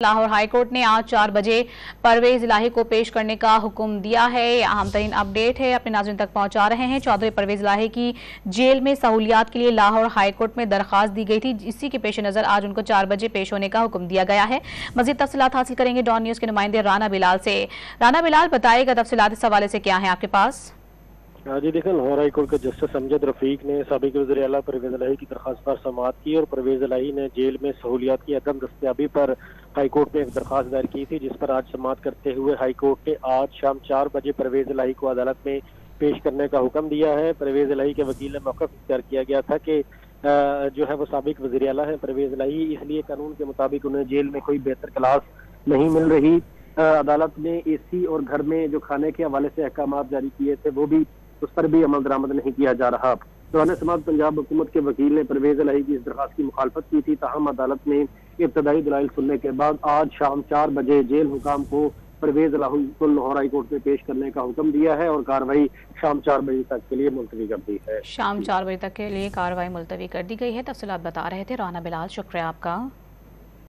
Lahore high court ने आज 4 बजे परवेज इलाही को पेश करने का हुक्म दिया है। ये अहम तरीन अपडेट है, अपने नाज़रीन तक पहुंचा रहे हैं। चौधरी परवेज इलाही की जेल में सहूलियात के लिए लाहौर हाई कोर्ट में दरखास्त दी गई थी, इसी के पेश नज़र आज उनको 4 बजे पेश होने का हुक्म दिया गया है। मज़ीद तफसीलात हासिल करेंगे डॉन न्यूज़ के नुमाइंदे राना बिलाल से। राना बिलाल, बताइएगा तफसीलात इस हवाले से क्या है आपके पास? जी देखें, लाहौर हाई कोर्ट के जस्टिस अमजद रफीक ने साबिक वज़ीर आला परवेज इलाही की दरखास्त पर समाअत की और परवेज इलाही ने जेल में सहूलियात की अदम दस्तयाबी पर हाई कोर्ट में एक दरखास्त दायर की थी, जिस पर आज समाअत करते हुए हाई कोर्ट ने आज शाम 4 बजे परवेज इलाही को अदालत में पेश करने का हुक्म दिया है। परवेज इलाही के वकील ने मौक़िफ़ इख्तियार किया गया था कि जो है वो साबिक वज़ीर आला है परवेज इलाही, इसलिए कानून के मुताबिक उन्हें जेल में कोई बेहतर क्लास नहीं मिल रही। अदालत ने AC और घर में जो खाने के हवाले से अहकाम जारी किए थे वो भी उस पर भी अमल दरामद नहीं किया जा रहा। दौरान समाअत पंजाब हुकूमत के वकील ने परवेज इलाही की इस दरखास्त की मुखालफत की थी, ताहम अदालत ने इब्तदाई दलाइल सुनने के बाद आज शाम 4 बजे जेल हुकाम को परवेज इलाही को लाहौर हाई कोर्ट में पेश करने का हुक्म दिया है और कार्रवाई शाम 4 बजे तक के लिए मुलतवी कर दी है। शाम 4 बजे तक के लिए कार्रवाई मुलतवी कर दी गई है। तफसीलात बता रहे थे राना बिलाल, शुक्रिया आपका।